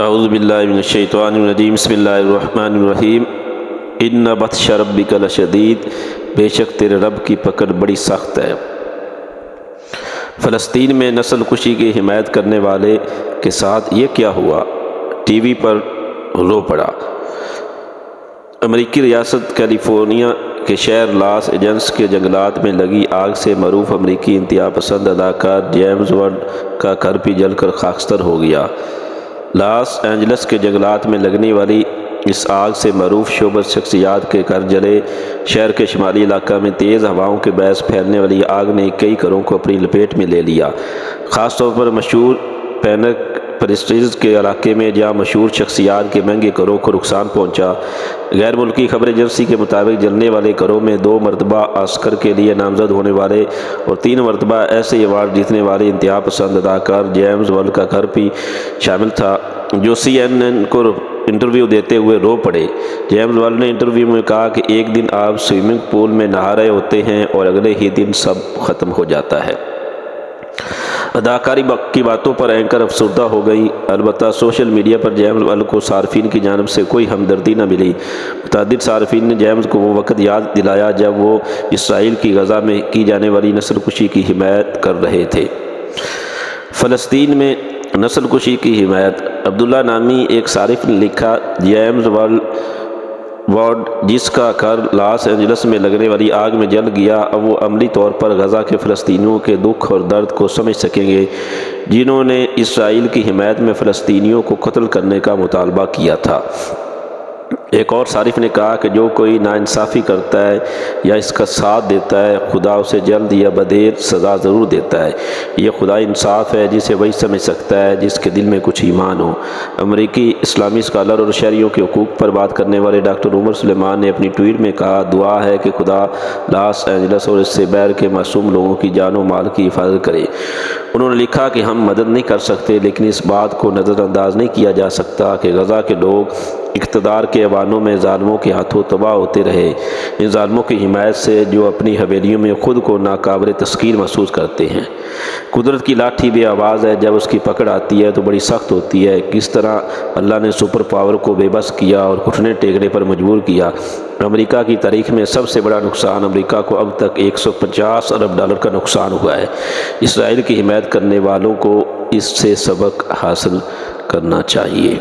اعوذ باللہ من الشیطان الرجیم بسم اللہ الرحمن الرحیم ان بطش ربک لشدید، بے شک تیرے رب کی پکڑ بڑی سخت ہے۔ فلسطین میں نسل کشی کی حمایت کرنے والے کے ساتھ یہ کیا ہوا؟ ٹی وی پر رو پڑا۔ امریکی ریاست کیلیفورنیا کے شہر لاس اینجلس کے جنگلات میں لگی آگ سے معروف امریکی انتہا پسند اداکار جیمز ون کا گھر بھی جل کر خاکستر ہو گیا۔ لاس اینجلس کے جنگلات میں لگنے والی اس آگ سے معروف شہرت شخصیات کے گھر جلے۔ شہر کے شمالی علاقہ میں تیز ہواؤں کے باعث پھیلنے والی آگ نے کئی گھروں کو اپنی لپیٹ میں لے لیا، خاص طور پر مشہور پینک پریسٹریز کے علاقے میں، جہاں مشہور شخصیات کے مہنگے گھروں کو نقصان پہنچا۔ غیر ملکی خبر ایجنسی کے مطابق جلنے والے گھروں میں 2 مرتبہ آسکر کے لیے نامزد ہونے والے اور 3 مرتبہ ایسے ایوارڈ جیتنے والے انتہا پسند اداکار جیمز ون کا گھر بھی شامل تھا، جو CNN کو انٹرویو دیتے ہوئے رو پڑے۔ جیمز ون نے انٹرویو میں کہا کہ ایک دن آپ سوئمنگ پول میں نہا رہے ہوتے ہیں اور اگلے ہی دن سب ختم ہو جاتا ہے۔ اداکاری کی باتوں پر اینکر افسردہ ہو گئی۔ البتہ سوشل میڈیا پر جیمز ون کو صارفین کی جانب سے کوئی ہمدردی نہ ملی۔ متعدد صارفین نے جیمز کو وہ وقت یاد دلایا جب وہ اسرائیل کی غزہ میں کی جانے والی نسل کشی کی حمایت کر رہے تھے۔ فلسطین میں نسل کشی کی حمایت۔ عبداللہ نامی ایک صارف نے لکھا، جیمز ون وارڈ جس کا گھر لاس اینجلس میں لگنے والی آگ میں جل گیا، اب وہ عملی طور پر غزہ کے فلسطینیوں کے دکھ اور درد کو سمجھ سکیں گے، جنہوں نے اسرائیل کی حمایت میں فلسطینیوں کو قتل کرنے کا مطالبہ کیا تھا۔ ایک اور صارف نے کہا کہ جو کوئی ناانصافی کرتا ہے یا اس کا ساتھ دیتا ہے، خدا اسے جلد یا بدیر سزا ضرور دیتا ہے۔ یہ خدا انصاف ہے جسے وہی سمجھ سکتا ہے جس کے دل میں کچھ ایمان ہو۔ امریکی اسلامی اسکالر اور شہریوں کے حقوق پر بات کرنے والے ڈاکٹر عمر سلیمان نے اپنی ٹویٹ میں کہا، دعا ہے کہ خدا لاس اینجلس اور اس سے باہر کے معصوم لوگوں کی جان و مال کی حفاظت کرے۔ انہوں نے لکھا کہ ہم مدد نہیں کر سکتے، لیکن اس بات کو نظر انداز نہیں کیا جا سکتا کہ غزہ کے لوگ اقتدار کے ایوانوں میں ظالموں کے ہاتھوں تباہ ہوتے رہے، ان ظالموں کی حمایت سے جو اپنی حویلیوں میں خود کو ناقابل تسخیر محسوس کرتے ہیں۔ قدرت کی لاٹھی بے آواز ہے، جب اس کی پکڑ آتی ہے تو بڑی سخت ہوتی ہے۔ کس طرح اللہ نے سپر پاور کو بے بس کیا اور گھٹنے ٹیکنے پر مجبور کیا۔ امریکہ کی تاریخ میں سب سے بڑا نقصان امریکہ کو اب تک $150 ارب کا نقصان ہوا ہے۔ اسرائیل کی حمایت کرنے والوں کو اس سے سبق حاصل کرنا چاہیے۔